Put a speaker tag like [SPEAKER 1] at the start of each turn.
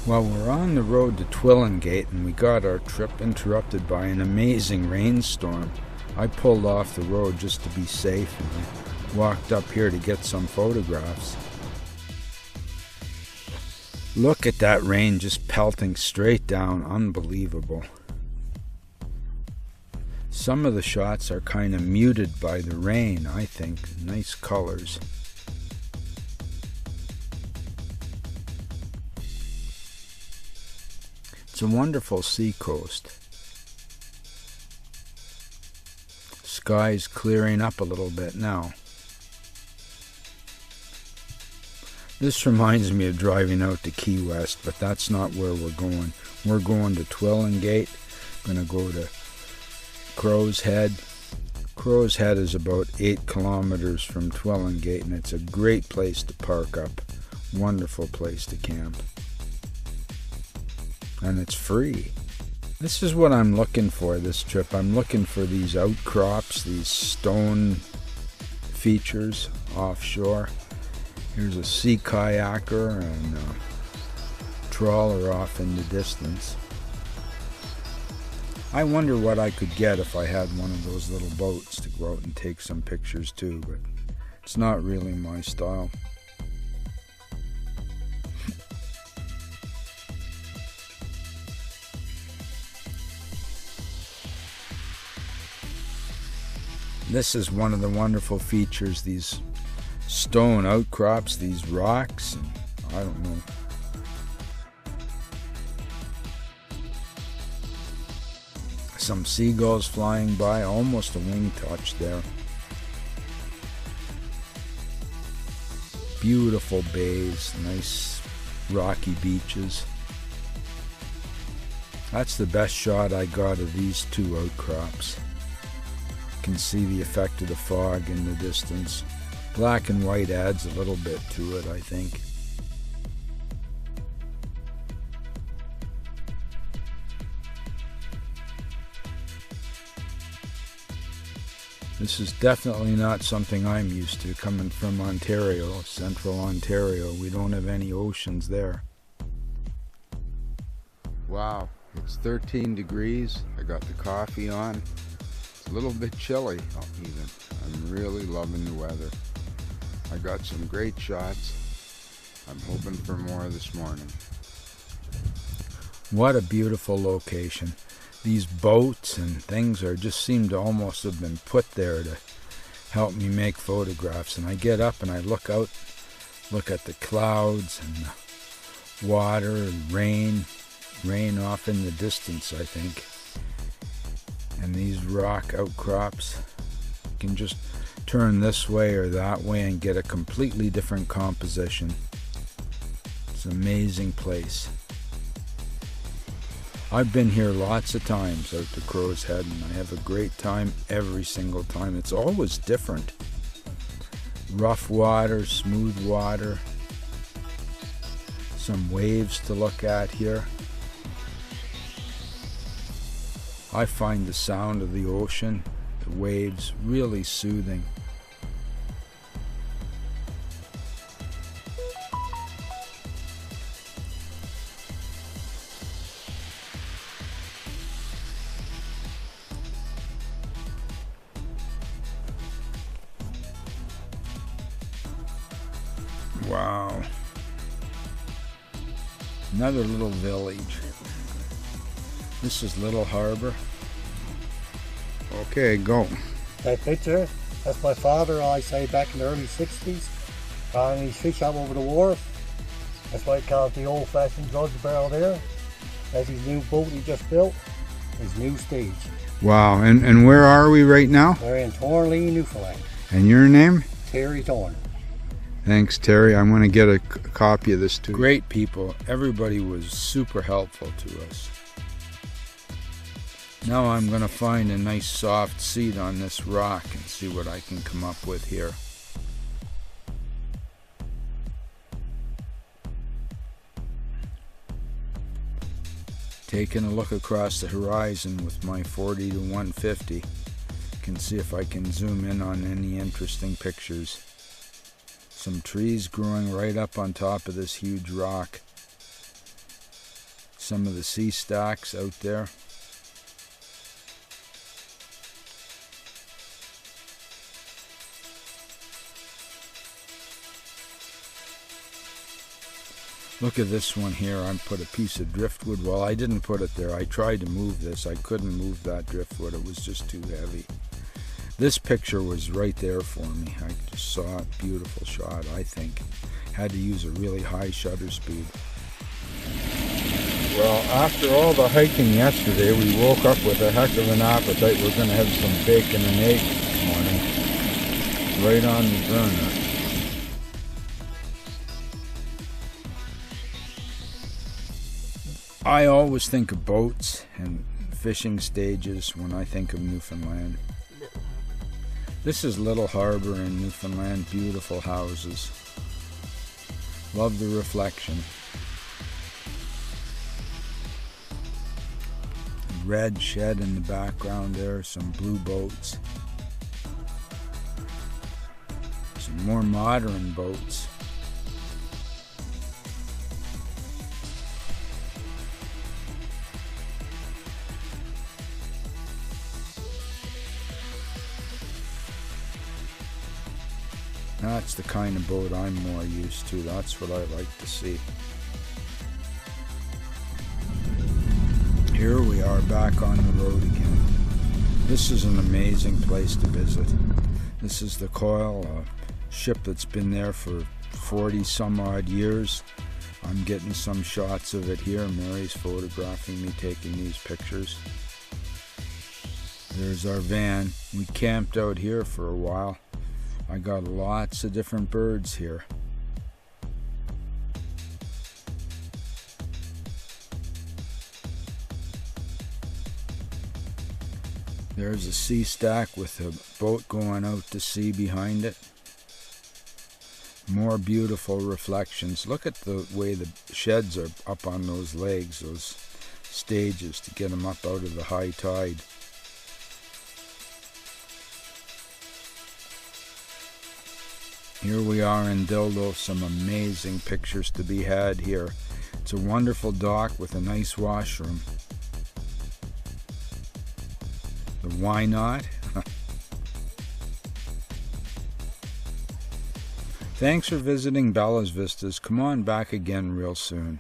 [SPEAKER 1] Well, we're on the road to Twillingate and we got our trip interrupted by an amazing rainstorm. I pulled off the road just to be safe and I walked up here to get some photographs. Look at that rain just pelting straight down, unbelievable. Some of the shots are kind of muted by the rain, I think. Nice colors. It's a wonderful seacoast. Sky's clearing up a little bit now. This reminds me of driving out to Key West, but that's not where we're going. We're going to Twillingate. Going to go to Crow's Head. Crow's Head is about 8 kilometers from Twillingate, and it's a great place to park up. Wonderful place to camp. And it's free. This is what I'm looking for this trip. I'm looking for these outcrops, these stone features offshore. Here's a sea kayaker and a trawler off in the distance. I wonder what I could get if I had one of those little boats to go out and take some pictures too, but it's not really my style. This is one of the wonderful features, these stone outcrops, these rocks, and I don't know. Some seagulls flying by, almost a wing touch there. Beautiful bays, nice rocky beaches. That's the best shot I got of these two outcrops. Can see the effect of the fog in the distance. Black and white adds a little bit to it, I think. This is definitely not something I'm used to, coming from Ontario, central Ontario. We don't have any oceans there. Wow, it's 13 degrees. I got the coffee on. A little bit chilly even. I'm really loving the weather. I got some great shots. I'm hoping for more this morning. What a beautiful location. These boats and things just seem to almost have been put there to help me make photographs. And I get up and I look out, look at the clouds and the water and rain off in the distance, I think. And these rock outcrops, you can just turn this way or that way and get a completely different composition. It's an amazing place. I've been here lots of times out to Crow's Head and I have a great time every single time. It's always different. Rough water, smooth water, some waves to look at here. I find the sound of the ocean, the waves, really soothing. Wow. Another little village. This is Little Harbor. Okay, go.
[SPEAKER 2] That picture, that's my father, I say, back in the early 60s. And he's fish up over the wharf. That's why he calls the old-fashioned drudge barrel there. That's his new boat he just built, his new stage.
[SPEAKER 1] Wow, and where are we right now?
[SPEAKER 2] We're in Thornley, Newfoundland.
[SPEAKER 1] And your name?
[SPEAKER 2] Terry Thorne.
[SPEAKER 1] Thanks, Terry. I want to get a copy of this too. Great people. Everybody was super helpful to us. Now I'm going to find a nice soft seat on this rock and see what I can come up with here. Taking a look across the horizon with my 40 to 150. Can see if I can zoom in on any interesting pictures. Some trees growing right up on top of this huge rock. some of the sea stacks out there. Look at this one here. I put a piece of driftwood. Well, I didn't put it there. I tried to move this. I couldn't move that driftwood. It was just too heavy. This picture was right there for me. I just saw it. Beautiful shot, I think. Had to use a really high shutter speed. Well, after all the hiking yesterday, we woke up with a heck of an appetite. We're going to have some bacon and eggs this morning. Right on the burner. I always think of boats and fishing stages when I think of Newfoundland. This is Little Harbor in Newfoundland. Beautiful houses. Love the reflection. Red shed in the background there. Some blue boats. Some more modern boats. That's the kind of boat I'm more used to. That's what I like to see. Here we are back on the road again. This is an amazing place to visit. This is the Coil, a ship that's been there for 40 some odd years. I'm getting some shots of it here. Mary's photographing me taking these pictures. There's our van. We camped out here for a while. I got lots of different birds here. There's a sea stack with a boat going out to sea behind it. More beautiful reflections. Look at the way the sheds are up on those legs, those stages to get them up out of the high tide. Here we are in Dildo, some amazing pictures to be had here. It's a wonderful dock with a nice washroom. The why not? Thanks for visiting Bella's Vistas. Come on back again real soon.